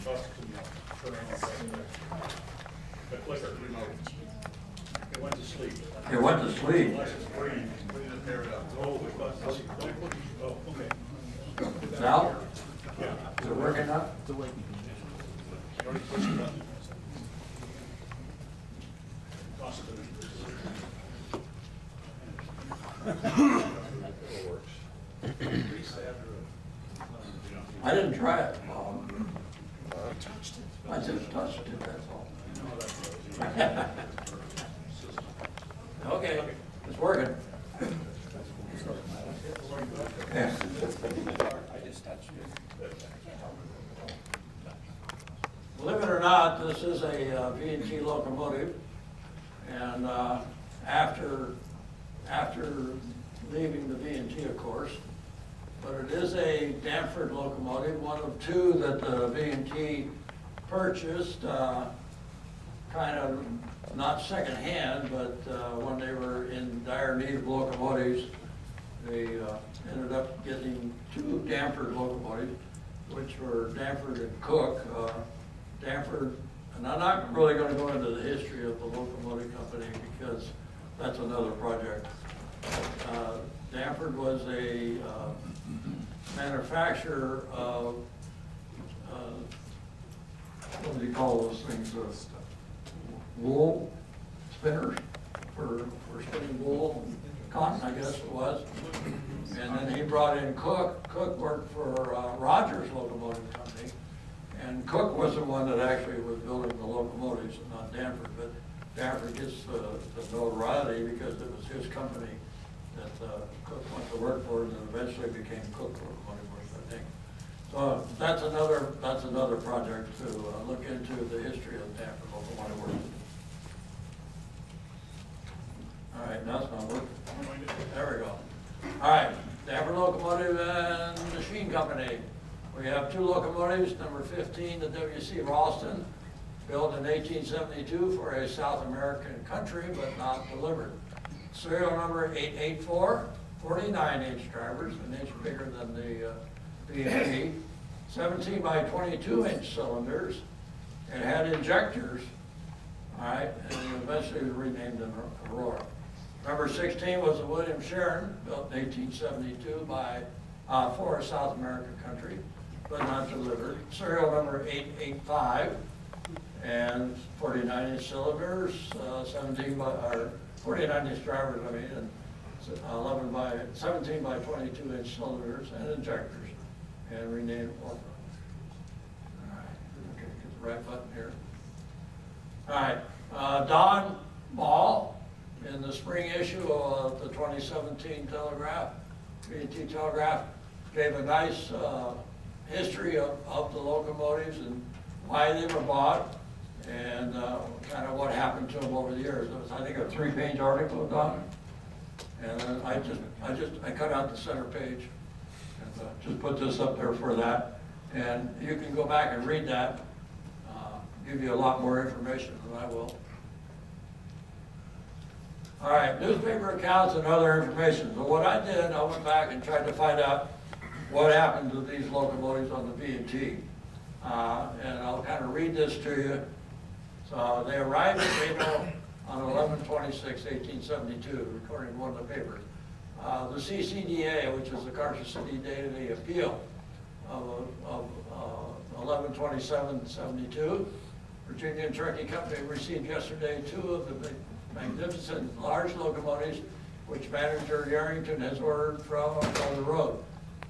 The clicker remote. It went to sleep. It went to sleep. Unless it's green, we need to pair it up. Oh, it was. Oh, okay. Now, Yeah. is it working now? You already pushed the button? Toss it to me. It works. I didn't try it. I just touched it, that's all. Okay, it's working. Yeah. Believe it or not, this is a V&T locomotive, and after leaving the V&T, of course, but it is a Danforth locomotive, one of two that the V&T purchased, kind of not secondhand, but when they were in dire need of locomotives, they ended up getting two Danforth locomotives, which were Danforth and Cook. Danforth, and I'm not really going to go into the history of the locomotive company because that's another project. Danforth was a manufacturer of, what do you call those things? Wool spinners for spinning wool, cotton, I guess it was. And then he brought in Cook. Cook worked for Rogers Locomotive Company. And Cook was the one that actually was building the locomotives, not Danforth. But Danforth gets the notoriety because it was his company that Cook went to work for, and then eventually became Cook Locomotive Works, I think. So that's another project to look into the history of Danforth Locomotive Works. All right, now it's not working. There we go. All right, Danforth Locomotive and Machine Company. We have two locomotives, number 15, the W.C. Ralston, built in 1872 for a South American country, but not delivered. Serial number 884, 49-inch drivers, an inch bigger than the B&P, 17 by 22-inch cylinders, and had injectors, all right, and eventually was renamed in Aurora. Number 16 was the William Sharon, built in 1872 for a South American country, but not delivered. Serial number 885, and 49-inch cylinders, 49-inch drivers, I mean, and 17 by 22-inch cylinders and injectors, and renamed Orphan. All right, okay, get the right button here. All right, Don Ball, in the spring issue of the 2017 Telegraph, V&T Telegraph, gave a nice history of the locomotives and why they were bought and kind of what happened to them over the years. It was, I think, a 3-page article, Don. And then I cut out the center page and just put this up there for that. And you can go back and read that, give you a lot more information than I will. All right, newspaper accounts and other information. So what I did, I went back and tried to find out what happened to these locomotives on the V&T. And I'll kind of read this to you. So they arrived at Reno on 11/26/1872, according to one of the papers. The CCDA, which is the Carson City Daily Appeal of 11/27/72, Virginia and Cherokee Company received yesterday 2 of the magnificent large locomotives which Manager Yarrington has ordered from on the road.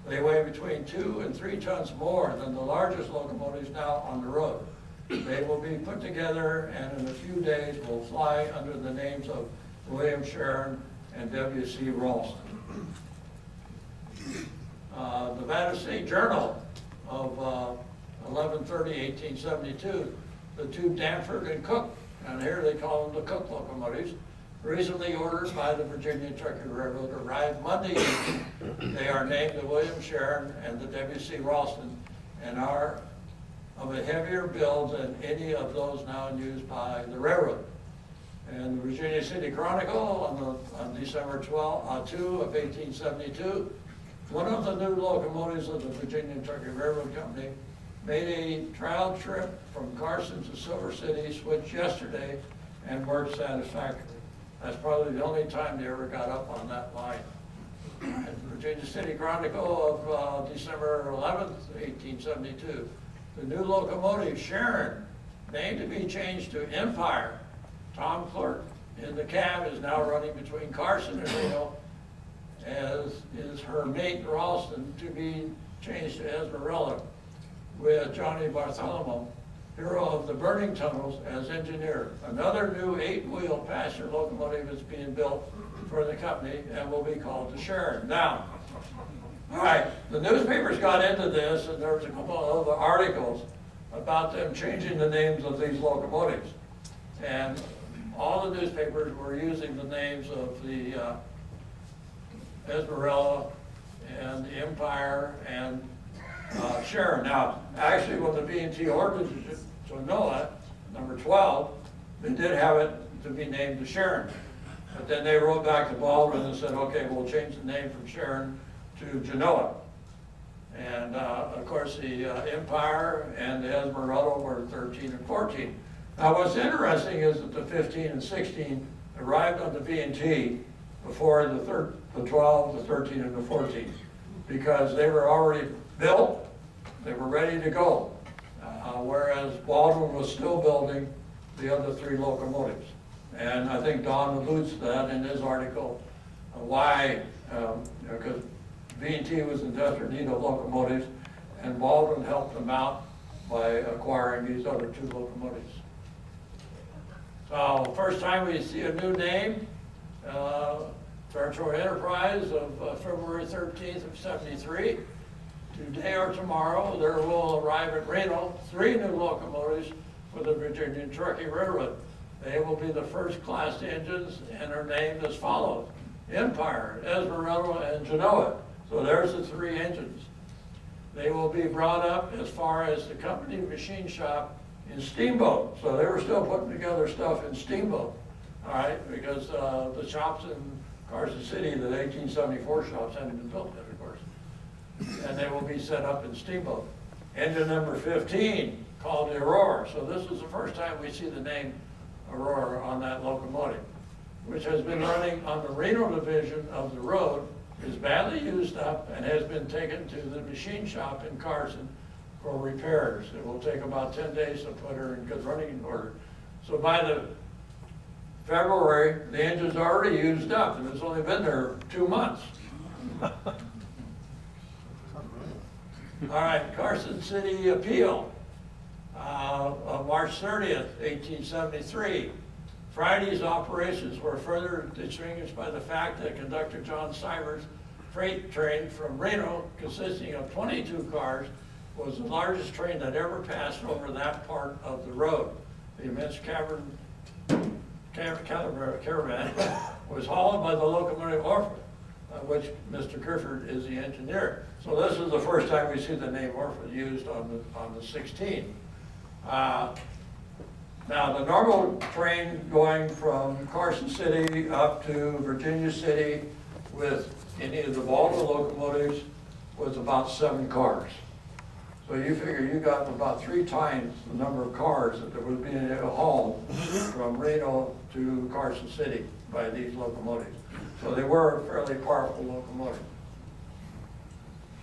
They weigh between 2 and 3 tons more than the largest locomotives now on the road. They will be put together and in a few days will fly under the names of William Sharon and W.C. Ralston. Nevada State Journal of 11/30/1872, the 2 Danforth and Cook, and here they call them the Cook locomotives, recently ordered by the Virginia and Cherokee Railroad, arrived Monday evening. They are named the William Sharon and the W.C. Ralston and are of a heavier build than any of those now used by the railroad. And the Virginia City Chronicle on December 2 of 1872, one of the new locomotives of the Virginia and Cherokee Railroad Company made a trial trip from Carson to Silver City, switched yesterday, and worked satisfactorily. That's probably the only time they ever got up on that line. And Virginia City Chronicle of December 11th, 1872. The new locomotive, Sharon, named to be changed to Empire. Tom Clerk in the cab is now running between Carson and Reno, as is her mate Ralston, to be changed to Esmeralda, with Johnny Bartholomew, hero of the burning tunnels, as engineer. Another new 8-wheel passenger locomotive is being built for the company and will be called the Sharon. Now, all right, the newspapers got into this, and there was a couple of other articles about them changing the names of these locomotives. And all the newspapers were using the names of the Esmeralda and the Empire and Sharon. Now, actually, when the B&T ordered Genoa, number 12, they did have it to be named the Sharon. But then they wrote back to Baldwin and said, okay, we'll change the name from Sharon to Genoa. And of course, the Empire and the Esmeralda were 13 and 14. Now, what's interesting is that the 15 and 16 arrived on the B&T before the 12, the 13, and the 14, because they were already built, they were ready to go, whereas Baldwin was still building the other 3 locomotives. And I think Don alludes to that in his article, why, because B&T was in desperate need of locomotives, and Baldwin helped them out by acquiring these other 2 locomotives. So, first time we see a new name, Territorial Enterprise of February 13th of 73. Today or tomorrow, there will arrive at Reno 3 new locomotives for the Virginia and Truckee Railroad. They will be the first-class engines and are named as follows: Empire, Esmeralda, and Genoa. So there's the 3 engines. They will be brought up as far as the company machine shop in Steamboat. So they were still putting together stuff in Steamboat, all right, because the shops in Carson City, the 1874 shops, hadn't been built yet, of course. And they will be set up in Steamboat. Engine number 15, called the Aurora. So this is the first time we see the name Aurora on that locomotive, which has been running on the Reno division of the road, is badly used up, and has been taken to the machine shop in Carson for repairs. It will take about 10 days to put her in good running order. So by the February, the engine's already used up, and it's only been there 2 months. All right, Carson City Appeal of March 30th, 1873. Friday's operations were further distinguished by the fact that conductor John Siver's freight train from Reno, consisting of 22 cars, was the largest train that ever passed over that part of the road. The immense caravan was hauled by the locomotive Orford, which Mr. Grifford is the engineer. So this is the first time we see the name Orford used on the 16. Now, the normal train going from Carson City up to Virginia City with any of the Baldwin locomotives was about 7 cars. So you figure you got about 3 times the number of cars that was being hauled from Reno to Carson City by these locomotives. So they were a fairly powerful locomotive.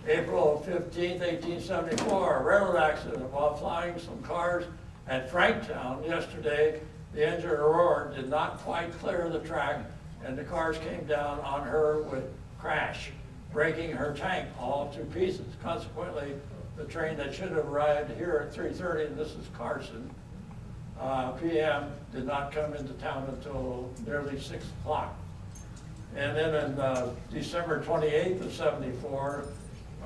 April 15th, 1874, a railroad accident while flying some cars at Franktown yesterday. The engine Aurora did not quite clear the track, and the cars came down on her with crash, breaking her tank all to pieces. Consequently, the train that should have arrived here at 3:30, and this is Carson, p.m., did not come into town until nearly 6 o'clock. And then on December 28th of 74,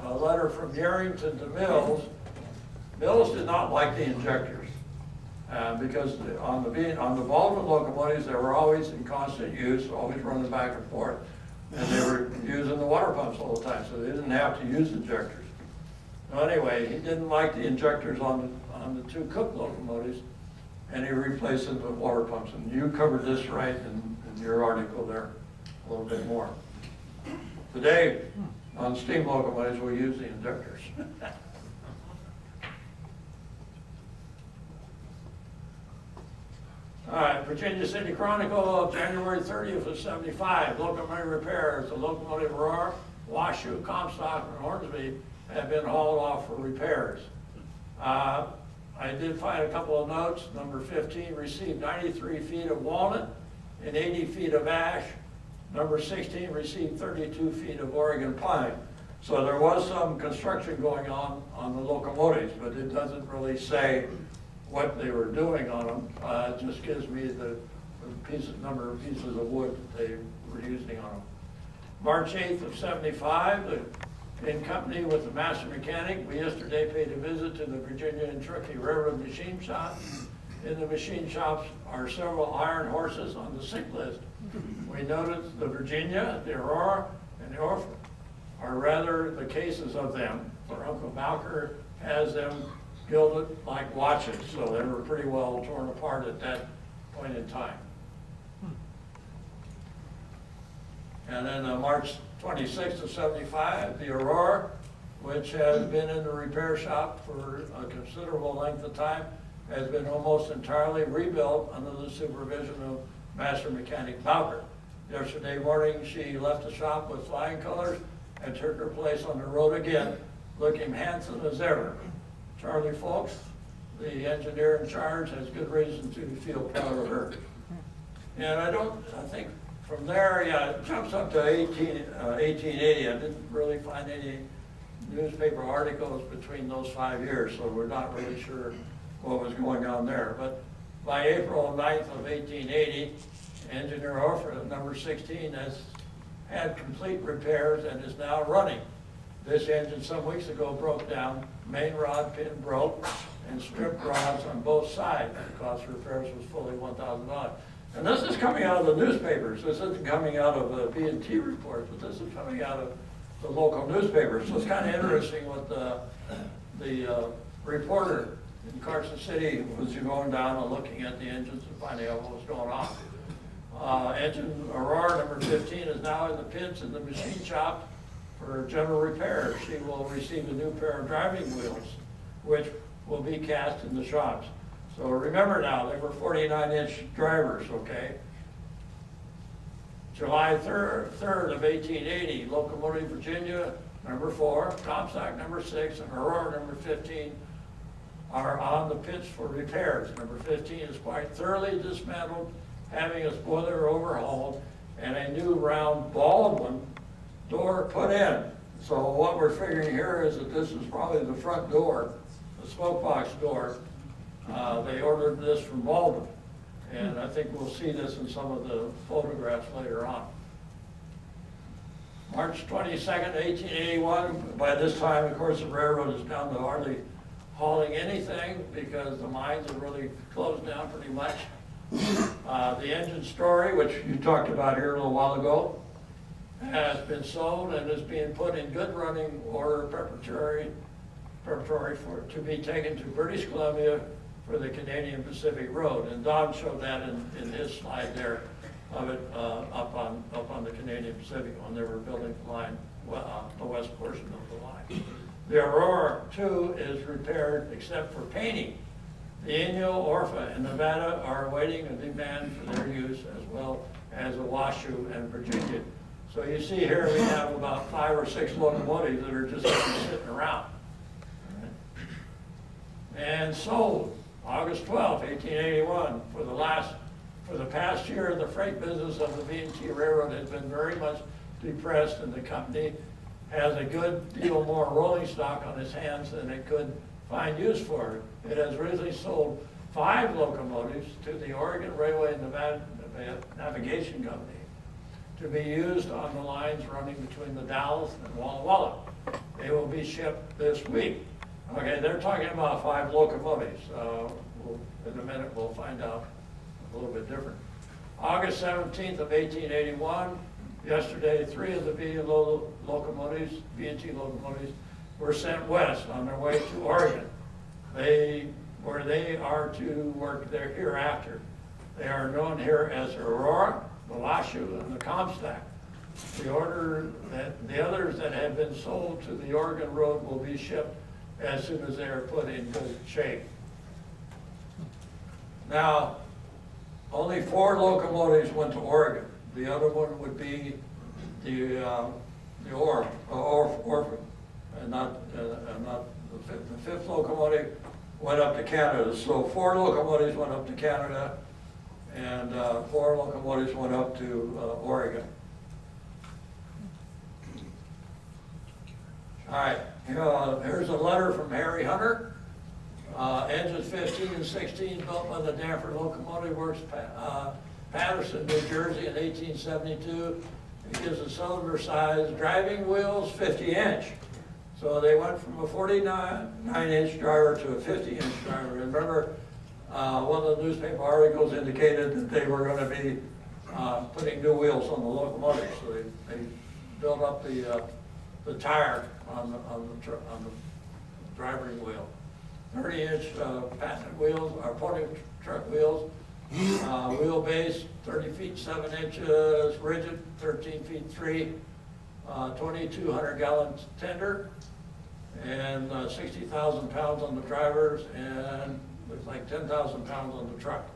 a letter from Yarrington to Mills. Mills did not like the injectors because on the Baldwin locomotives, they were always in constant use, always running back and forth. And they were using the water pumps all the time, so they didn't have to use injectors. So anyway, he didn't like the injectors on the 2 Cook locomotives, and he replaced them with water pumps. And you covered this right in your article there a little bit more. Today, on steam locomotives, we use the injectors. Virginia City Chronicle of January 30th of 75, locomotive repairs. The locomotive Aurora, Washoe, Comstock, and Hornsby have been hauled off for repairs. I did find a couple of notes. Number 15 received 93 feet of walnut and 80 feet of ash. Number 16 received 32 feet of Oregon pine. So there was some construction going on the locomotives, but it doesn't really say what they were doing on them. It just gives me the number of pieces of wood that they were using on them. March 8th of 75, in company with the master mechanic, we yesterday paid a visit to the Virginia and Truckee Railroad machine shop. In the machine shops are several iron horses on the sick list. We noted the Virginia, the Aurora, and the Orphan are rather the cases of them, for Uncle Malker has them gilded like watches, so they were pretty well torn apart at that point in time. And then March 26th of 75, the Aurora, which has been in the repair shop for a considerable length of time, has been almost entirely rebuilt under the supervision of Master Mechanic Bowker. Yesterday morning, she left the shop with flying colors and took her place on the road again, looking handsome as ever. Charlie Folks, the engineer in charge, has good reason to feel proud of her. And I think from there, yeah, it jumps up to 1880. I didn't really find any newspaper articles between those 5 years, so we're not really sure what was going on there. But by April 9th of 1880, Engineer Orford, number 16, has had complete repairs and is now running. This engine some weeks ago broke down, main rod pin broke, and stripped rods on both sides. The cost of repairs was fully $1,000. And this is coming out of the newspapers. This isn't coming out of B&T reports, but this is coming out of the local newspapers. So it's kind of interesting what the reporter in Carson City was going down and looking at the engines and finding out what was going on. Engine Aurora number 15 is now in the pits in the machine shop for general repairs. She will receive a new pair of driving wheels, which will be cast in the shops. So remember now, they were 49-inch drivers, okay? July 3rd of 1880, Locomotive Virginia, number 4, Comstock, number 6, and Aurora, number 15, are on the pits for repairs. Number 15 is quite thoroughly dismantled, having its boiler overhauled, and a new round Baldwin door put in. So what we're figuring here is that this is probably the front door, the smoke box door. They ordered this from Baldwin, and I think we'll see this in some of the photographs later on. March 22nd, 1881, by this time, of course, the railroad is down to hardly hauling anything because the mines have really closed down pretty much. The engine Story, which you talked about here a little while ago, has been sold and is being put in good running order preparatory for it to be taken to British Columbia for the Canadian Pacific Road. And Don showed that in his slide there of it up on the Canadian Pacific when they were building the line, the west portion of the line. The Aurora, too, is repaired except for painting. The Inyo, Orpha, and Nevada are awaiting a demand for their use, as well as the Washoe and Virginia. So you see here we have about 5 or 6 locomotives that are just sitting around. And sold August 12, 1881. For the past year, the freight business of the B&T Railroad has been very much depressed, and the company has a good deal more rolling stock on its hands than it could find use for. It has recently sold 5 locomotives to the Oregon Railway and Nevada Navigation Company to be used on the lines running between the Dallas and Walla Walla. They will be shipped this week. Okay, they're talking about 5 locomotives. In a minute, we'll find out a little bit different. August 17th of 1881, yesterday, 3 of the B&T locomotives were sent west on their way to Oregon, where they are to work there hereafter. They are known here as Aurora, the Washoe, and the Comstock. The others that have been sold to the Oregon Road will be shipped as soon as they are put in good shape. Now, only 4 locomotives went to Oregon. The other one would be the Orphan, and not the fifth locomotive went up to Canada. So 4 locomotives went up to Canada, and 4 locomotives went up to Oregon. All right, here's a letter from Harry Hunter. Engines 15 and 16 built by the Danforth Locomotive Works, Patterson, New Jersey in 1872. It gives a cylinder size, driving wheels 50-inch. So they went from a 49-inch driver to a 50-inch driver. Remember, one of the newspaper articles indicated that they were going to be putting new wheels on the locomotive. So they built up the tire on the driving wheel. 30-inch patent wheels, or pony truck wheels. Wheelbase 30 feet 7 inches, rigid 13 feet 3, 2,200 gallon tender, and 60,000 pounds on the drivers, and looks like 10,000 pounds on the truck.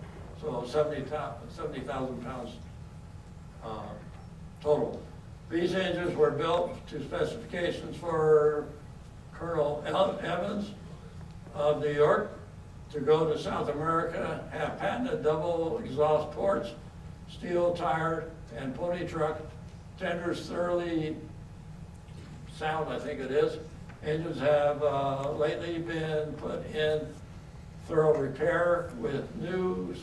So 70,000 pounds total. These engines were built to specifications for Colonel Evans of New York to go to South America, have patented double exhaust ports, steel tire and pony truck, tenders thoroughly sound, I think it is. Engines have lately been put in thorough repair with new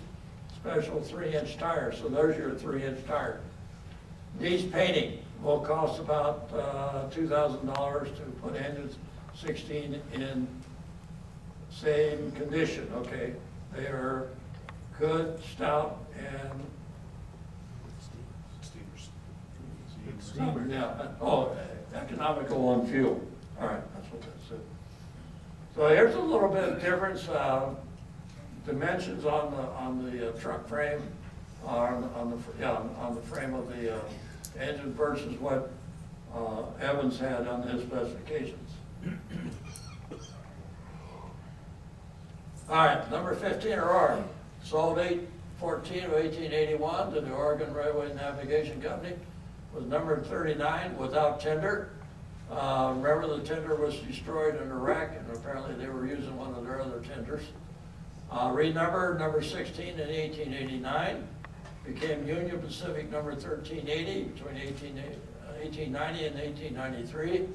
special 3-inch tires. So there's your 3-inch tire. These painting will cost about $2,000 to put engines 16 in same condition, okay? They are good, stout, and economical on fuel. All right, that's what that said. So here's a little bit of difference. Dimensions on the truck frame, on the frame of the engine versus what Evans had on his specifications. All right, number 15 Aurora, sold 8/14 of 1881 to the Oregon Railway Navigation Company, was numbered 39 without tender. Remember, the tender was destroyed in Iraq, and apparently they were using one of their other tenders. Renumbered number 16 in 1889, became Union Pacific number 1380 between 1890 and 1893.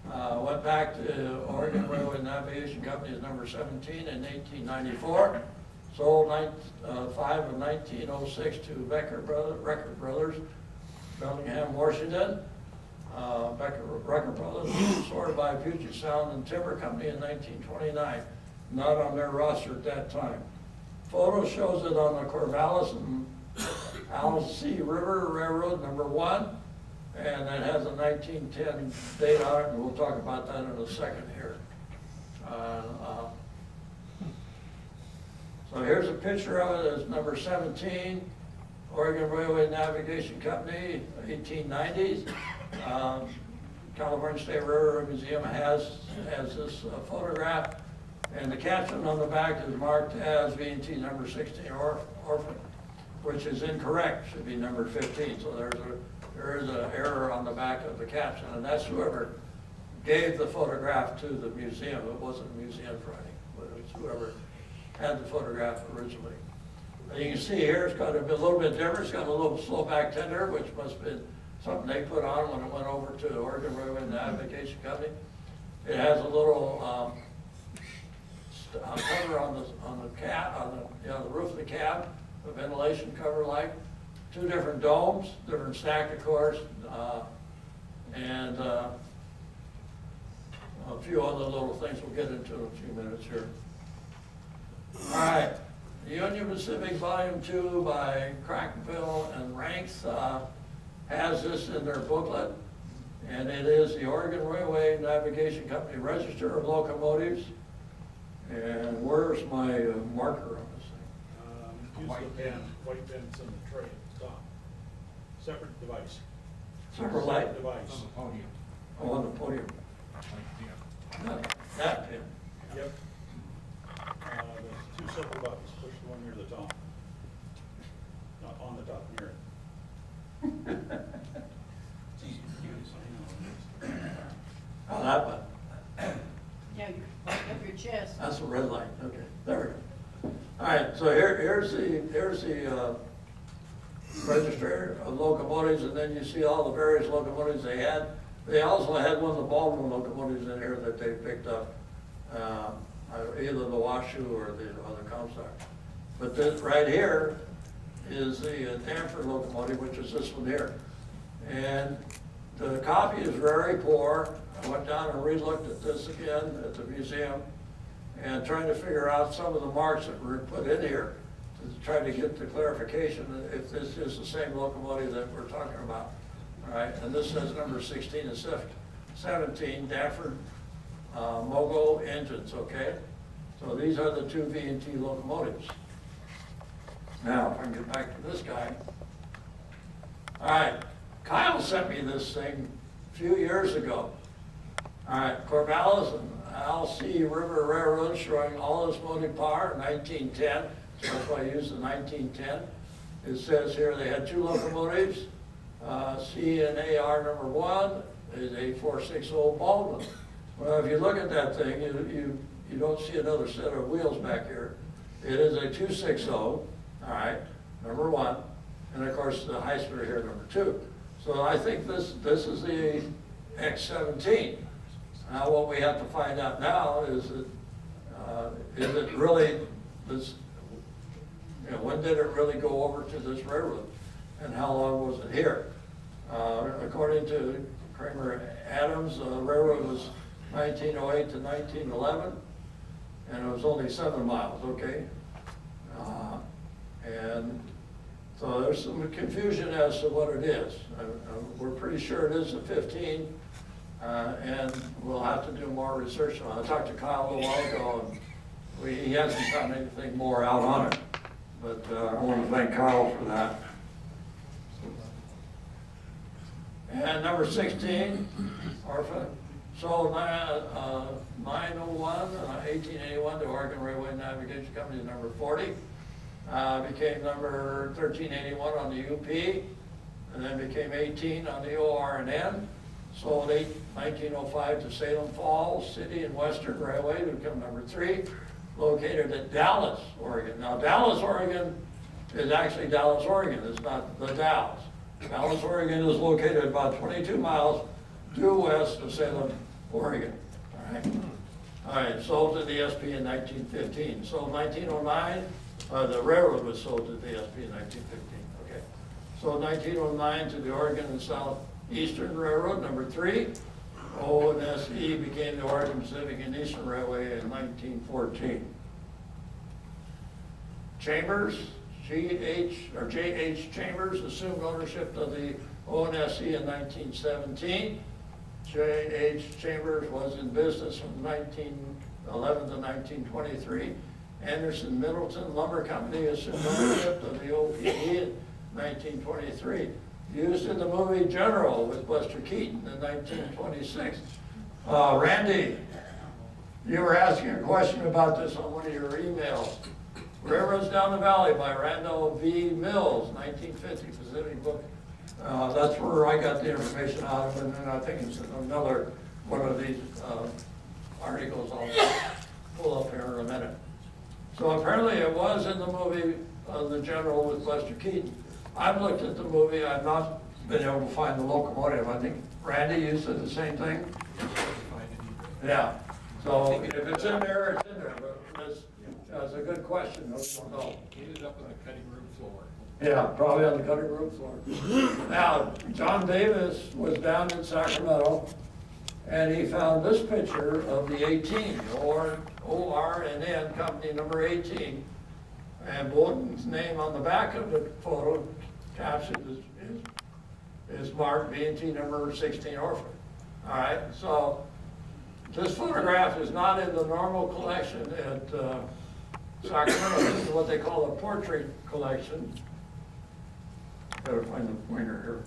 Went back to Oregon Railway Navigation Company as number 17 in 1894. Sold 5 of 1906 to Record Brothers, Bellingham, Washington. Record Brothers was sorted by Puget Sound and Timber Company in 1929. Not on their roster at that time. Photo shows it on the Corvallis and Alsea River Railroad number 1. And it has a 1910 date on it, and we'll talk about that in a second here. So here's a picture of it as number 17, Oregon Railway Navigation Company, 1890s. California State Railroad Museum has this photograph, and the caption on the back is marked as V&T number 16 Orphan, which is incorrect, should be number 15. So there is an error on the back of the caption, and that's whoever gave the photograph to the museum. It wasn't a museum writing, but it's whoever had the photograph originally. And you can see here it's got a little bit different. It's got a little slow back tender, which must have been something they put on when it went over to the Oregon Railway Navigation Company. It has a little cover on the cab, on the roof of the cab, a ventilation cover light. 2 different domes, different stack, of course, and a few other little things we'll get into in a few minutes here. All right, the Union Pacific Volume 2 by Crackville and Ranks has this in their booklet, and it is the Oregon Railway Navigation Company Register of Locomotives. And where's my marker on this thing? White pen in the tray at the top. Separate device. Separate light? Device. Podium. Oh, on the podium. That pin. Yep. There's 2 separate buttons. Push the one near the top. up here. Oh, that one. Yeah, you light up your chest. That's a red light, okay, there we go. All right, so here's the register of locomotives, and then you see all the various locomotives they had. They also had one of the Baldwin locomotives in here that they picked up, either the Washoe or the Comstock. But this right here is the Danforth locomotive, which is this one here. And the copy is very poor. I went down and re-looked at this again at the museum and trying to figure out some of the marks that were put in here to try to get the clarification if this is the same locomotive that we're talking about. All right, and this says number 16 and 17, Danforth Mogul engines, okay? So these are the two V&T locomotives. Now, if I can get back to this guy. All right, Kyle sent me this thing a few years ago. All right, Corvallis and Alsea River Railroad showing all this motive power, 1910. So that's why I used the 1910. It says here they had two locomotives. C&AR number 1 is a 460 Baldwin. Well, if you look at that thing, you don't see another set of wheels back here. It is a 260, all right, number 1. And of course, the high speed here, number 2. So I think this is the X17. Now, what we have to find out now is it really this? You know, when did it really go over to this railroad, and how long was it here? According to Kramer Adams, the railroad was 1908 to 1911, and it was only 7 miles. Okay, and so there's some confusion as to what it is. We're pretty sure it is a 15. And we'll have to do more research on it. I talked to Kyle a little while ago, and he hasn't found anything more out on it. But I want to thank Kyle for that. And number 16, Orpha, sold 901, 1881 to Oregon Railway Navigation Company, number 40. Became number 1381 on the UP, and then became 18 on the OR&N. Sold 1905 to Salem Falls City and Western Railway to become number 3, located at Dallas, Oregon. Now, Dallas, Oregon is actually Dallas, Oregon. It's not the Dallas. Dallas, Oregon is located about 22 miles due west of Salem, Oregon. All right. All right, sold to the SP in 1915. Sold 1909, the railroad was sold to the SP in 1915, okay. Sold 1909 to the Oregon and Southeastern Railroad, number 3. O&SE became the Oregon Pacific and Eastern Railway in 1914. Chambers, J.H. Chambers assumed ownership of the O&SE in 1917. J.H. Chambers was in business from 1911 to 1923. Anderson Middleton Lumber Company assumed ownership of the OPE in 1923. Used in the movie General with Buster Keaton in 1926. Randy, you were asking a question about this on one of your emails. Railroads Down the Valley by Randall V. Mills, 1950, Pacific Book. That's where I got the information out of, and then I think it's another one of these articles I'll pull up here in a minute. So apparently it was in the movie The General with Buster Keaton. I've looked at the movie, I've not been able to find the locomotive. I think Randy, you said the same thing? Yeah, so if it's in there, it's in there, but that's a good question, we don't know. Ended up on the cutting room floor. Yeah, probably on the cutting room floor. Now, John Davis was down in Sacramento, and he found this picture of the 18, OR&N company number 18, and Bowden's name on the back of the photo caption is marked V&T number 16 Orphan. All right, so this photograph is not in the normal collection at Sacramento. This is what they call a portrait collection. Better find the pointer here.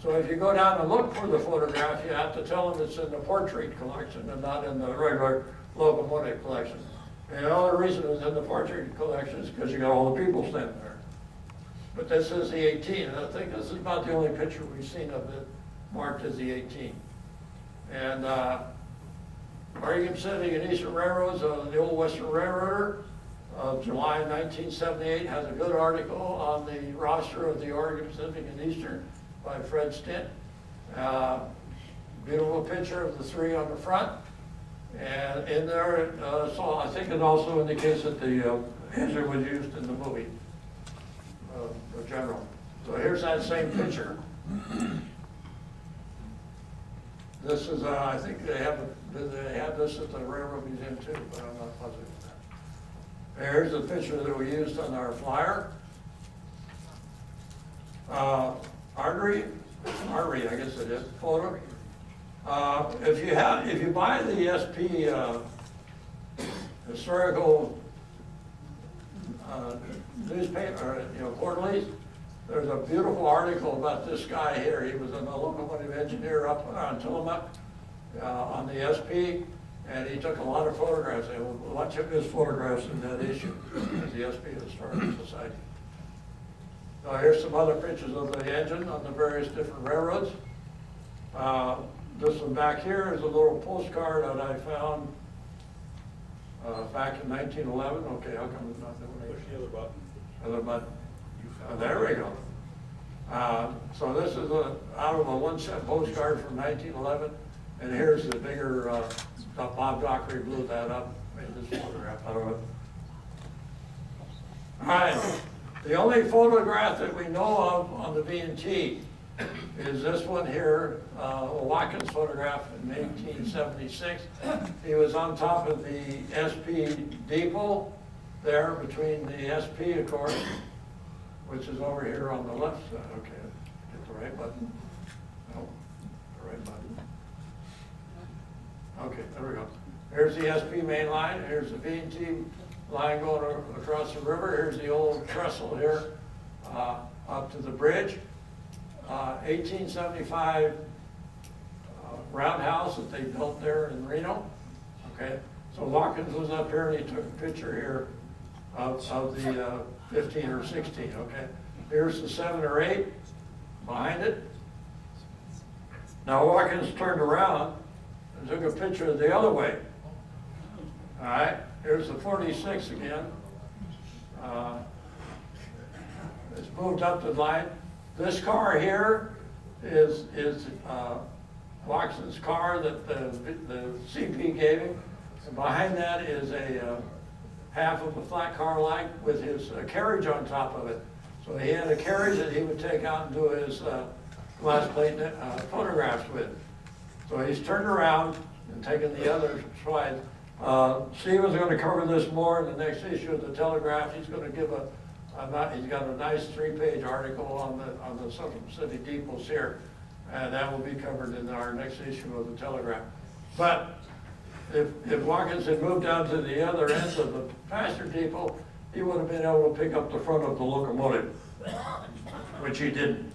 So if you go down and look for the photograph, you have to tell them it's in the portrait collection and not in the regular locomotive collection. And the only reason it's in the portrait collection is because you got all the people standing there. But this is the 18, and I think this is about the only picture we've seen of it marked as the 18. And Oregon City and Eastern Railroads, the old Western Railroader of July 1978 has a good article on the roster of the Oregon Pacific and Eastern by Fred Stint. Beautiful picture of the three on the front. And in there, so I think it also indicates that the engine was used in the movie, the General. So here's that same picture. This is, I think they have this at the Railroad Museum too, but I'm not positive of that. Here's the picture that we used on our flyer. Artery, I guess it is, photo. If you buy the SP historical newspaper, quarterlies, there's a beautiful article about this guy here. He was a locomotive engineer up on Tillamook on the SP, and he took a lot of photographs. There were a bunch of his photographs in that issue of the SP Historical Society. Now here's some other pictures of the engine on the various different railroads. This one back here is a little postcard that I found back in 1911. Okay, how come it's not that one? Push the other button. Other button. Oh, there we go. So this is out of a 1-cent postcard from 1911, and here's the bigger, Bob Dockery blew that up, made this photograph out of it. All right, the only photograph that we know of on the B&T is this one here, Watkins photograph in 1876. He was on top of the SP depot there between the SP, of course, which is over here on the left side. Okay, get the right button. No, the right button. Okay, there we go. Here's the SP main line. Here's the V&T line going across the river. Here's the old trestle here up to the bridge. 1875 roundhouse that they built there in Reno. Okay, so Watkins was up here and he took a picture here of the 15 or 16. Okay, here's the 7 or 8 behind it. Now Watkins turned around and took a picture the other way. All right, here's the 46 again. It's moved up the line. This car here is Watson's car that the CP gave him. And behind that is a half of a flat car light with his carriage on top of it. So he had a carriage that he would take out and do his glass plate photographs with. So he's turned around and taken the other slide. Steve is going to cover this more in the next issue of the Telegraph. He's going to give he's got a nice 3-page article on the Central Pacific depots here, and that will be covered in our next issue of the Telegraph. But if Watkins had moved down to the other end of the passenger depot, he would have been able to pick up the front of the locomotive, which he didn't.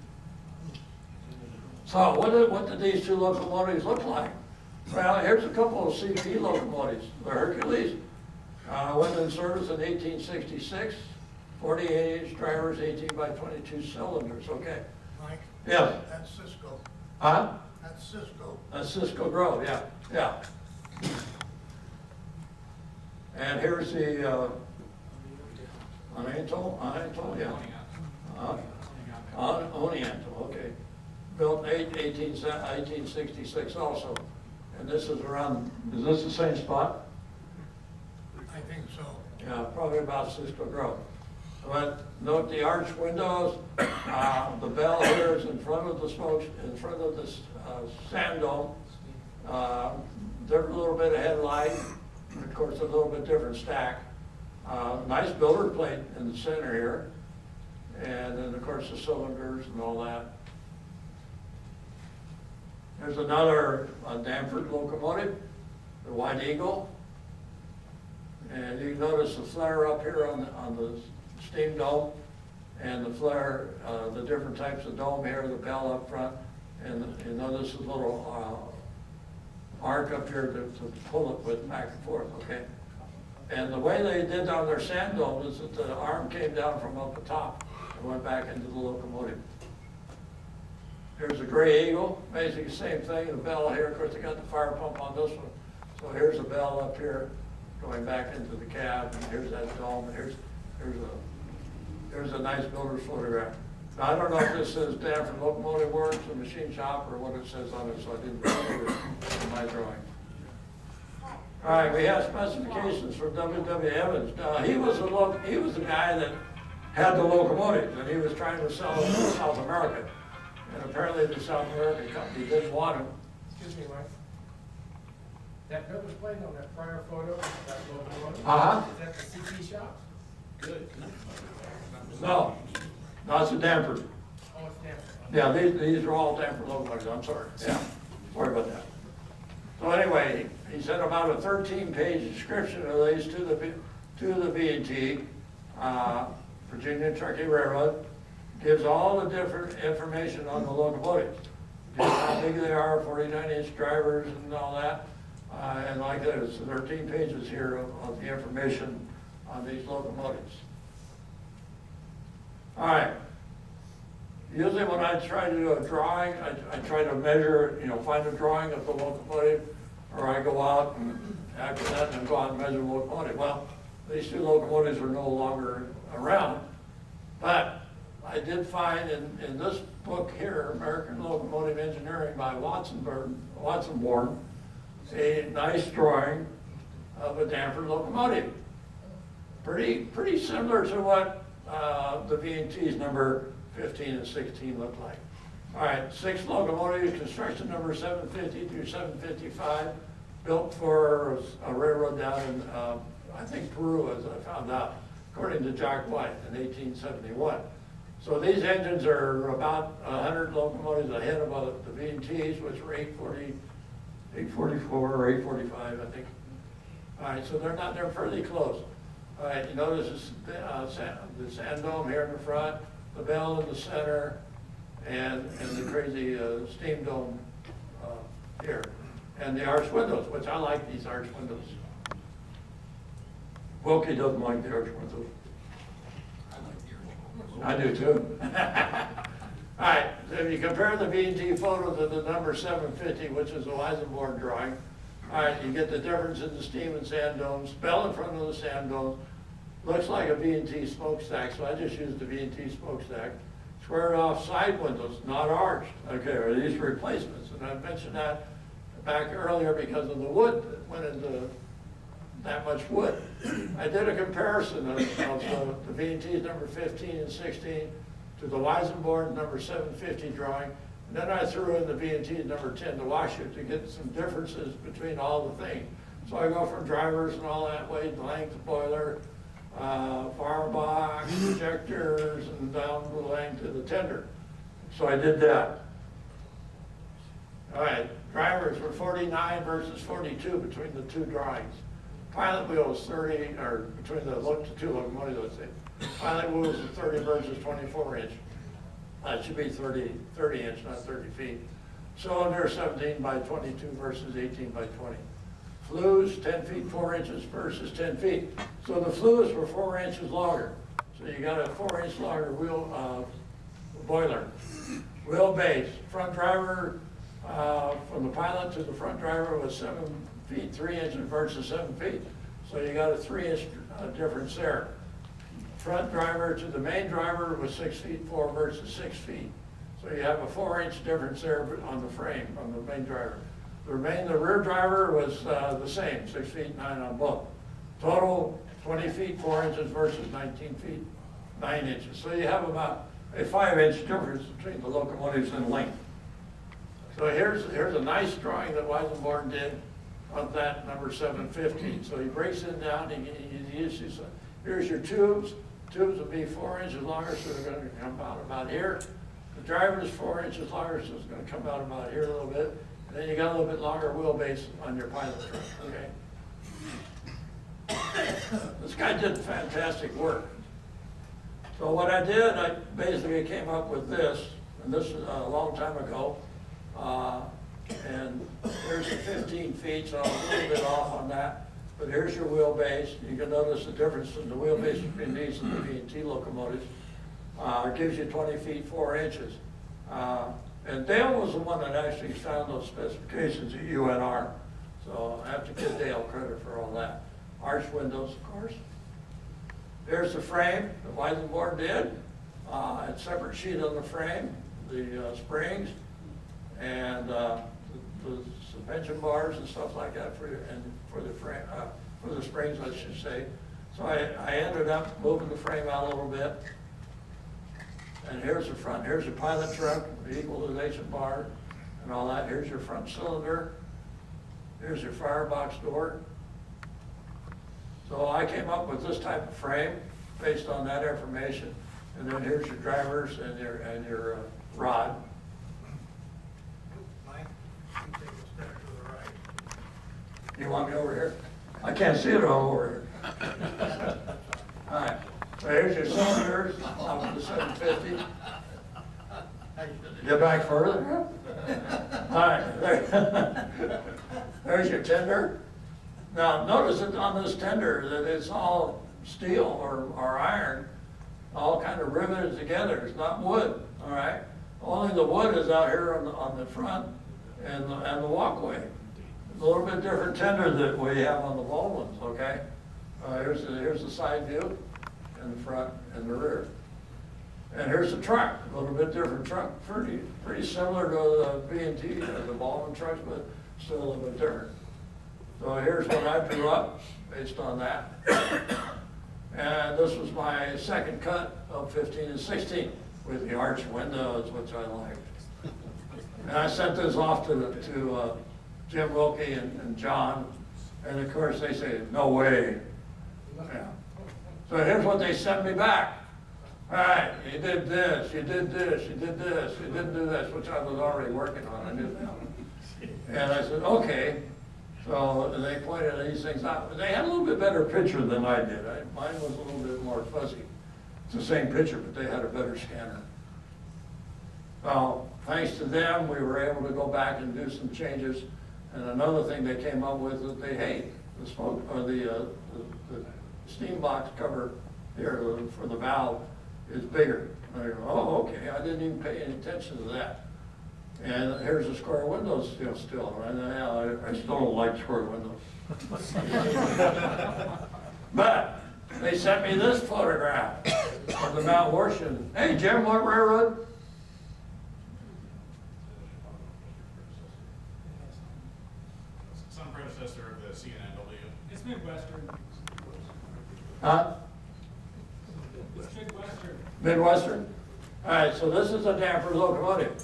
So what did these two locomotives look like? Well, here's a couple of CP locomotives. The Hercules went in service in 1866. 48-inch drivers, 18 by 22 cylinders, okay. Mike? Yeah. That's Cisco. Huh? That's Cisco. That's Cisco Grove, yeah. And here's the Onanto, yeah. Onanto, okay. Built in 1866 also. And this is around, is this the same spot? I think so. Yeah, probably about Cisco Grove. But note the arch windows, the bell here is in front of the in front of the sand dome. There's a little bit of headlight, and of course a little bit different stack. Nice builder plate in the center here. And then of course the cylinders and all that. There's another Danforth locomotive, the White Eagle. And you notice the flare up here on the steam dome, and the flare, the different types of dome here, the bell up front, and you notice a little arc up here to pull it with back and forth, okay? And the way they did on their sand dome is that the arm came down from up the top, and went back into the locomotive. Here's a Gray Eagle, basically the same thing, the bell here, of course they got the fire pump on this one. So here's a bell up here going back into the cab, and here's that dome, and here's a nice builder's photograph. Now, I don't know if this says Danforth Locomotive Works or Machine Shop or what it says on it, so I didn't put it in my drawing. All right, we have specifications from W.W. Evans. Now, he was the guy that had the locomotives, and he was trying to sell them to South America. And apparently the South American company didn't want them. Excuse me, Mike. That number plate on that prior photo, that locomotive? Uh-huh. Is that the CP shop? Good. No, it's a Danforth. Oh, it's Danforth. Yeah, these are all Danforth locomotives, I'm sorry. Yeah, sorry about that. So anyway, he sent about a 13-page description of these to the B&T, Virginia Truckee Railroad. Gives all the different information on the locomotives. Gives how big they are, 49-inch drivers and all that. And like that, it's 13 pages here of the information on these locomotives. All right. Usually when I try to do a drawing, I try to measure, find a drawing of the locomotive, or I go out and after that and go out and measure the locomotive. Well, these two locomotives are no longer around, but I did find in this book here, American Locomotive Engineering by Watsonborn, a nice drawing of a Danforth locomotive. Pretty similar to what the V&T's number 15 and 16 look like. All right, 6 locomotives, construction number 750 through 755, built for a railroad down in, I think Peru, as I found out, according to Jack White in 1871. So these engines are about 100 locomotives ahead of the V&Ts, which were 844 or 845, I think. All right, so they're fairly close. All right, you notice the sand dome here in the front, the bell in the center, and the crazy steam dome here. And the arched windows, which I like these arched windows. Wilke doesn't like the arched windows. I do too. All right, so if you compare the V&T photo to the number 750, which is the Weisenborn drawing, all right, you get the difference in the steam and sand domes, bell in front of the sand domes, looks like a V&T smokestack, so I just used the V&T smokestack. Squared off side windows, not arched, okay, or these replacements, and I mentioned that back earlier because of the wood that went into that much wood. I did a comparison of the V&T's number 15 and 16 to the Weisenborn number 750 drawing, and then I threw in the V&T's number 10 to wash it to get some differences between all the things. So I go from drivers and all that, weight, length, boiler, firebox, projectors, and down the length to the tender. So I did that. All right, drivers were 49 versus 42 between the two drawings. Pilot wheel was 30, or between the two locomotives, let's say. Pilot wheels is 30 versus 24 inch. That should be 30 inch, not 30 feet. Cylinder 17 by 22 versus 18 by 20. Flues 10 feet 4 inches versus 10 feet. So the flues were 4 inches longer. So you got a 4 inch longer wheel boiler. Wheelbase, front driver from the pilot to the front driver was 7 feet 3 inches versus 7 feet. So you got a 3 inch difference there. Front driver to the main driver was 6 feet 4 versus 6 feet. So you have a 4 inch difference there on the frame, on the main driver. The rear driver was the same, 6 feet 9 on both. Total 20 feet 4 inches versus 19 feet 9 inches. So you have about a 5 inch difference between the locomotives in length. So here's a nice drawing that Weisenborn did of that number 750. So he breaks it down, he uses, here's your tubes. Tubes will be 4 inches longer, so they're going to come out about here. The driver is 4 inches longer, so it's going to come out about here a little bit. And then you got a little bit longer wheelbase on your pilot truck, okay? This guy did fantastic work. So what I did, I basically came up with this, and this is a long time ago. And here's the 15 feet, so I'm a little bit off on that. But here's your wheelbase. You can notice the difference in the wheelbase between these and the V&T locomotives. gives you 20 feet 4 inches. And Dale was the one that actually found those specifications at UNR. So I have to give Dale credit for all that. Arch windows, of course. There's the frame that Weisenborn did. A separate sheet on the frame, the springs, and the suspension bars and stuff like that for the frame, for the springs, I should say. So I ended up moving the frame out a little bit. And here's the front. Here's your pilot truck, the equalization bar, and all that. Here's your front cylinder. Here's your firebox door. So I came up with this type of frame based on that information. And then here's your drivers and your rod. Mike, you take a step to the right. You want me over here? I can't see it all over here. All right, so here's your cylinders, up to the 750. Get back further. All right, there's your tender. Now, notice that on this tender that it's all steel or iron, all kind of riveted together. It's not wood, all right? Only the wood is out here on the front and the walkway. A little bit different tender that we have on the Volvos, okay? Here's the side view, and the front and the rear. And here's the truck, a little bit different truck, pretty similar to the B&T, the Volvo trucks, but still a little bit different. So here's what I drew up based on that. And this was my second cut of 15 and 16 with the arch windows, which I liked. And I sent this off to Jim Wilke and John, and of course they say, no way. Yeah. So here's what they sent me back. All right, you did this, you did this, you did this, you didn't do this, which I was already working on, I knew that. And I said, okay. So they pointed these things out. They had a little bit better picture than I did. Mine was a little bit more fuzzy. It's the same picture, but they had a better scanner. Well, thanks to them, we were able to go back and do some changes. And another thing they came up with is they hate the smoke, or the steam box cover here for the valve is bigger. And I go, oh, okay, I didn't even pay any attention to that. And here's the square windows still, and I still don't like square windows. But they sent me this photograph of the Mount Washington. Hey, Jim, what railroad? Some predecessor of the CNNW. It's Midwestern. Huh? It's Midwestern. Midwestern? All right, so this is a Danforth locomotive.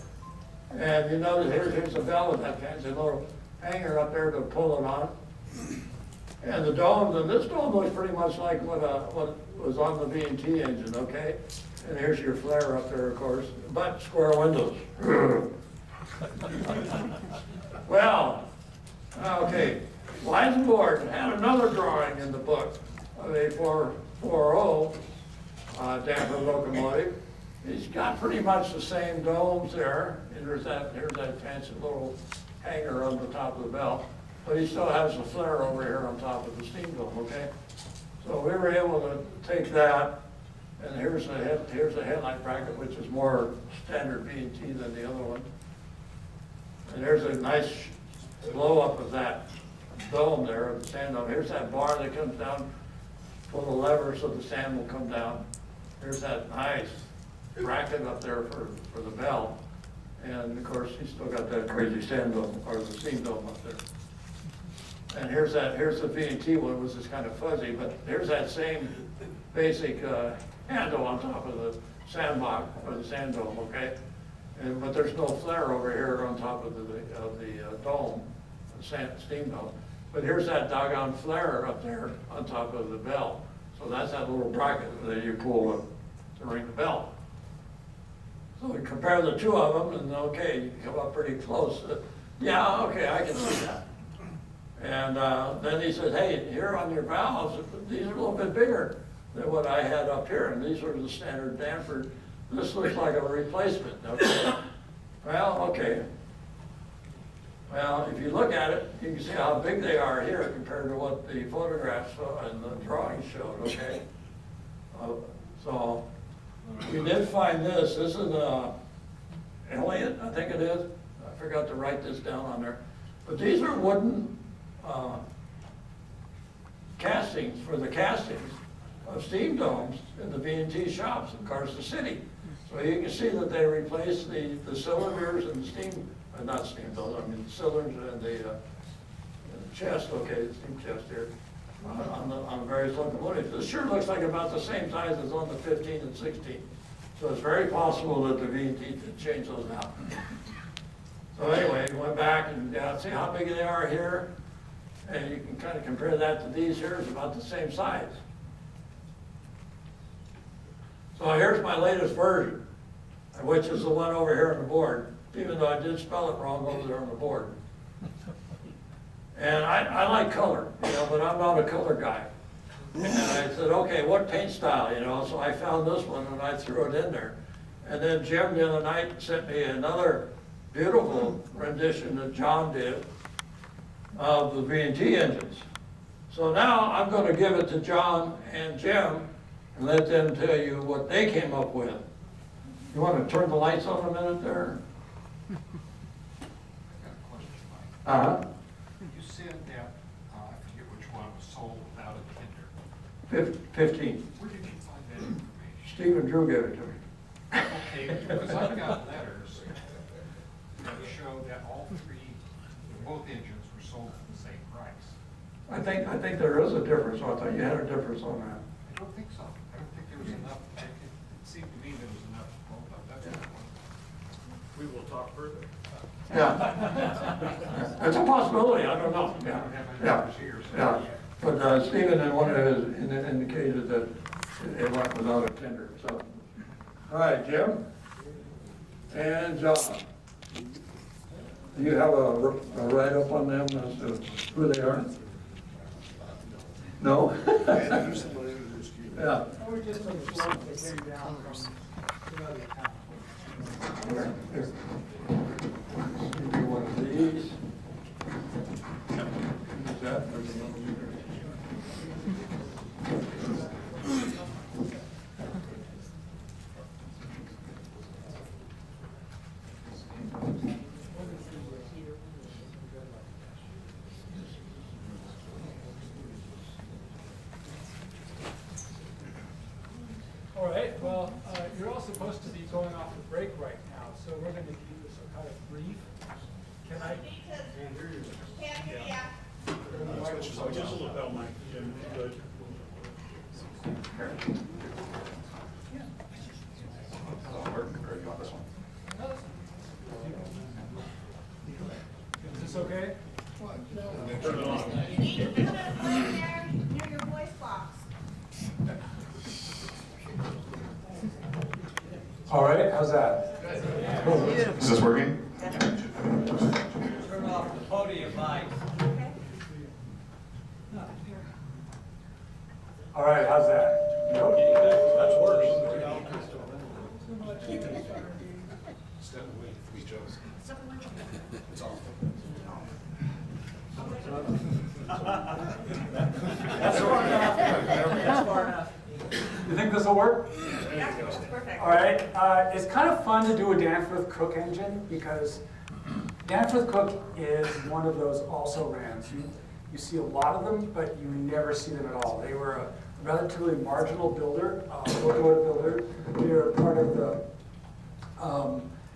And you notice here's the bell with that fancy little hanger up there to pull it on. And the domes, and this dome looks pretty much like what was on the B&T engine, okay? And here's your flare up there, of course, but square windows. Well, okay, Weisenborn had another drawing in the book of a 440 Danforth locomotive. He's got pretty much the same domes there. And here's that fancy little hanger on the top of the bell. But he still has the flare over here on top of the steam dome, okay? So we were able to take that, and here's the headlight bracket, which is more standard B&T than the other one. And there's a nice blow up of that dome there, of the sand dome. Here's that bar that comes down, pull the lever so the sand will come down. Here's that nice bracket up there for the bell. And of course, he's still got that crazy sand dome, or the steam dome up there. And here's the V&T one, which is kind of fuzzy, but here's that same basic handle on top of the sandbox, or the sand dome, okay? But there's no flare over here on top of the dome, the steam dome. But here's that doggone flare up there on top of the bell. So that's that little bracket that you pull to ring the bell. So we compare the two of them, and okay, you come up pretty close. Yeah, okay, I can see that. And then he said, hey, here on your valves, these are a little bit bigger than what I had up here, and these are the standard Danforth. This looks like a replacement, okay? Well, okay. Well, if you look at it, you can see how big they are here compared to what the photographs and the drawings showed, okay? So we did find this. This is Elliott, I think it is. I forgot to write this down on there. But these are wooden castings for the castings of steam domes in the V&T shops in Carson City. So you can see that they replaced the cylinders and the steam, not steam domes, I mean cylinders and the chest, okay, the steam chest here, on the various locomotives. This sure looks like about the same size as on the 15 and 16. So it's very possible that the V&T did change those out. So anyway, went back and see how big they are here. And you can kind of compare that to these here, it's about the same size. So here's my latest version, which is the one over here on the board, even though I did spell it wrong over there on the board. And I like color, but I'm not a color guy. And I said, okay, what paint style, so I found this one and I threw it in there. And then Jim the other night sent me another beautiful rendition that John did of the V&T engines. So now I'm going to give it to John and Jim and let them tell you what they came up with. You want to turn the lights on a minute there? I got a question, Mike. You said that, I forget which one, was sold without a tender. 15. Where did you find that information? Stephen Drew gave it to me. Okay, because I've got letters that show that all three, both engines were sold for the same price. I think there is a difference. I thought you had a difference on that. I don't think so. I don't think there was enough, it seemed to me there was enough for both of them. That's what I wanted. We will talk further. Yeah. It's a possibility, I don't know. I Yeah, don't have any yeah, numbers here, so. yeah. But Stephen in one of his indicated that it went without a tender, so. All right, Jim and John. Do you have a write-up on them as to who they are? No? Yeah. I would just some slopes that came down from another town. Okay, here. Give you one of these. Use that. All right, well, you're all supposed to be going off the break right now, so we're going to keep this kind of brief. Can I? So just a little bell, Mike. Jim, good. Is this okay? Turn it on. You need to put it right there near your voice box. All right, how's that? Is this working? Turn off the podium mic. All right, how's that? Nope. That's worse. Step away, we chose. It's off. That's far enough. That's far enough. You think this will work? Yeah, perfect. All right, it's kind of fun to do a Danforth Cook engine because Danforth Cook is one of those also-rans. You see a lot of them, but you never see them at all. They were a relatively marginal builder, locomotive builder. They are part of the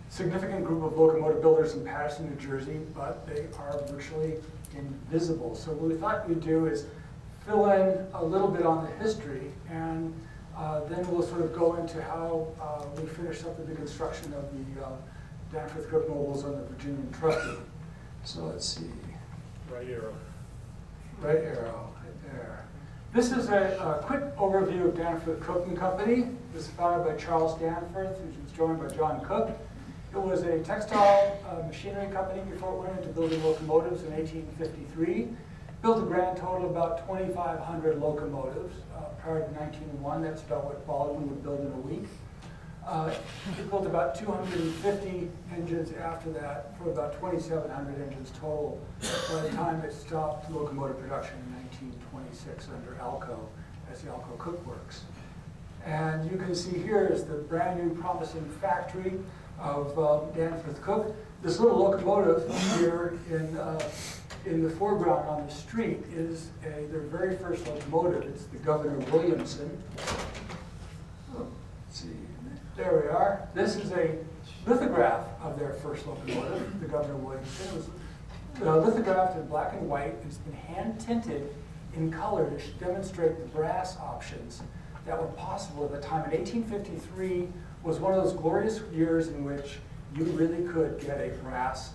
significant group of locomotive builders in Patterson, New Jersey, but they are virtually invisible. So what we thought we'd do is fill in a little bit on the history, and then we'll sort of go into how we finished up with the construction of the Danforth Cook mobiles on the Virginian Truckee. So let's see. Right arrow. Right arrow, right there. This is a quick overview of Danforth Cook and Company. It was founded by Charles Danforth, which was joined by John Cook. It was a textile machinery company before it went into building locomotives in 1853. Built a grand total of about 2,500 locomotives. Prior to 1901, that's about what Baldwin would build in a week. It built about 250 engines after that, for about 2,700 engines total by the time it stopped locomotive production in 1926 under Alco as the Alco Cook Works. And you can see here is the brand new promising factory of Danforth Cook. This little locomotive here in the foreground on the street is their very first locomotive. It's the Governor Williamson. Oh, let's see, there we are. This is a lithograph of their first locomotive, the Governor Williamson. It was lithographed in black and white. It's been hand tinted in color to demonstrate the brass options that were possible at the time. In 1853 was one of those glorious years in which you really could get a brass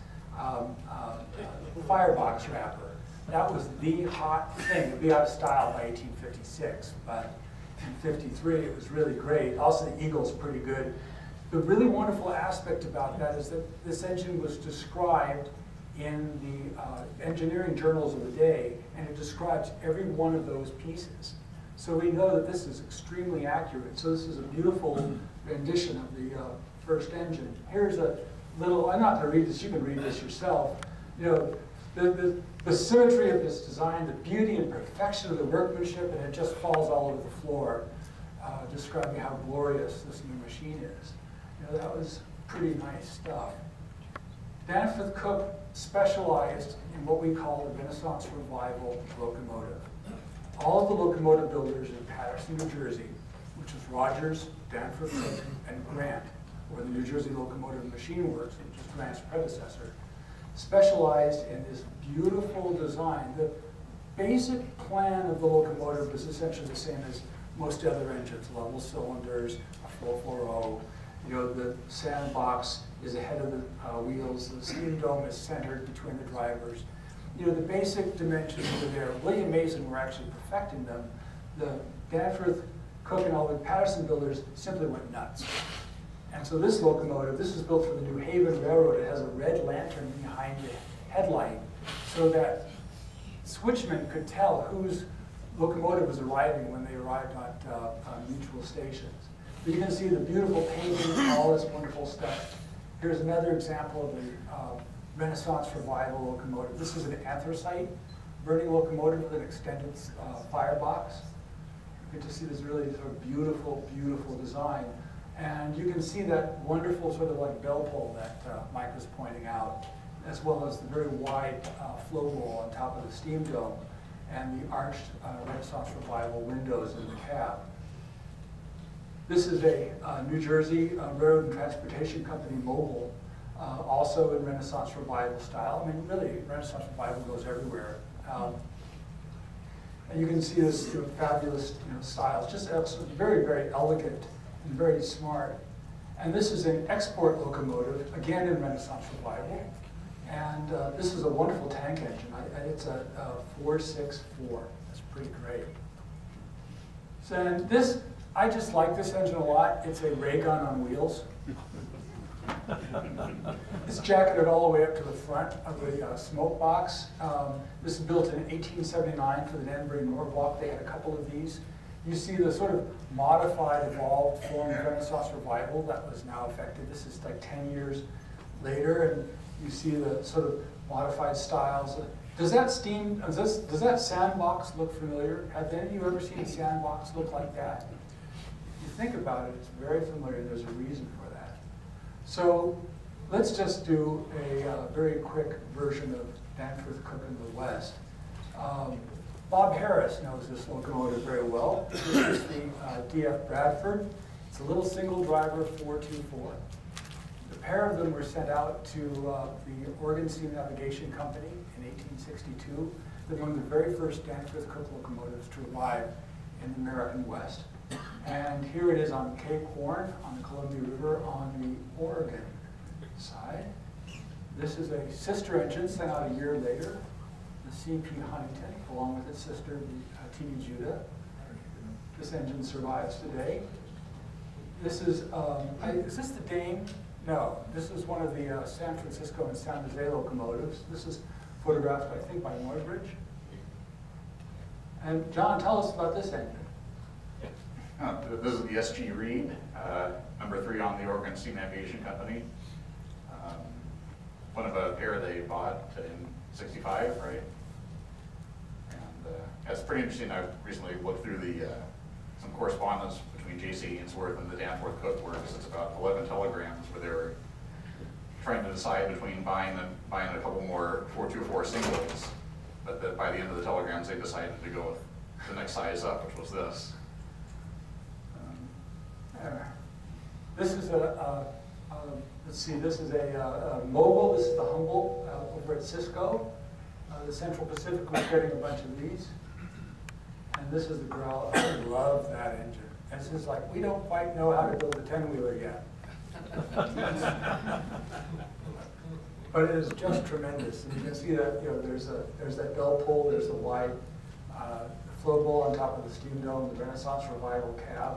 firebox wrapper. That was the hot thing. It'd be out of style by 1856, but in 53 it was really great. Also the Eagle's pretty good. The really wonderful aspect about that is that this engine was described in the engineering journals of the day, and it describes every one of those pieces. So we know that this is extremely accurate. So this is a beautiful rendition of the first engine. Here's a little, I'm not going to read this, you can read this yourself. You know, the symmetry of this design, the beauty and perfection of the workmanship, and it just falls all over the floor, describing how glorious this new machine is. You know, that was pretty nice stuff. Danforth Cook specialized in what we call the Renaissance Revival locomotive. All of the locomotive builders in Paterson, New Jersey, which is Rogers, Danforth Cook, and Grant, or the New Jersey Locomotive Machine Works, which is Grant's predecessor, specialized in this beautiful design. The basic plan of the locomotive is essentially the same as most other engines: level cylinders, a 440. You know, the sandbox is ahead of the wheels. The steam dome is centered between the drivers. You know, the basic dimensions were there. William Mason were actually perfecting them. The Danforth, Cook, and all the Paterson builders simply went nuts. And so this locomotive, this is built for the New Haven Railroad. It has a red lantern behind the headlight so that switchmen could tell whose locomotive was arriving when they arrived at mutual stations. But you can see the beautiful painting and all this wonderful stuff. Here's another example of the Renaissance Revival locomotive. This is an anthracite burning locomotive with an extended firebox. You get to see this really sort of beautiful, beautiful design. And you can see that wonderful sort of like bell pull that Mike was pointing out, as well as the very wide flow bowl on top of the steam dome and the arched Renaissance Revival windows in the cab. This is a New Jersey Railroad and Transportation Company mobile, also in Renaissance Revival style. I mean, really, Renaissance Revival goes everywhere. And you can see this fabulous style. It's just very, very elegant and very smart. And this is an export locomotive, again in Renaissance Revival. And this is a wonderful tank engine. It's a 464. That's pretty great. So, and this, I just like this engine a lot. It's a ray gun on wheels. It's jacketed all the way up to the front of the smoke box. This is built in 1879 for the Danbury Norwalk. They had a couple of these. You see the sort of modified, evolved form of Renaissance Revival that was now affected. This is like 10 years later, and you see the sort of modified styles. Does that sandbox look familiar? Have any of you ever seen a sandbox look like that? If you think about it, it's very familiar. There's a reason for that. So let's just do a very quick version of Danforth Cook in the West. Bob Harris knows this locomotive very well. This is the D.F. Bradford. It's a little single driver 424. The pair of them were sent out to the Oregon Steam Navigation Company in 1862. They're one of the very first Danforth Cook locomotives to arrive in the American West. And here it is on Cape Horn on the Columbia River on the Oregon side. This is a sister engine sent out a year later, the C.P. Huntington, along with its sister, the T.D. Judah. This engine survives today. This is this the Dame? No, this is one of the San Francisco and San Jose locomotives. This is photographed, I think, by Norbridge. And John, tell us about this engine. This is the S.G. Reed, number 3 on the Oregon Steam Navigation Company. One of a pair they bought in '65, right? And it's pretty interesting. I recently looked through some correspondence between between J.C. Ainsworth and the Danforth Cook Works. It's about 11 telegrams where they were trying to decide between buying a couple more 424 singles, but that by the end of the telegrams, they decided to go with the next size up, which was this. This is let's see, this is a mobile, this is the Humboldt over at Cisco. The Central Pacific was getting a bunch of these. And this is the Growler. I love that engine. This is like, we don't quite know how to build a 10-wheeler yet. But it is just tremendous. And you can see that, there's that bell pull, there's the wide flow bowl on top of the steam dome, the Renaissance Revival cab.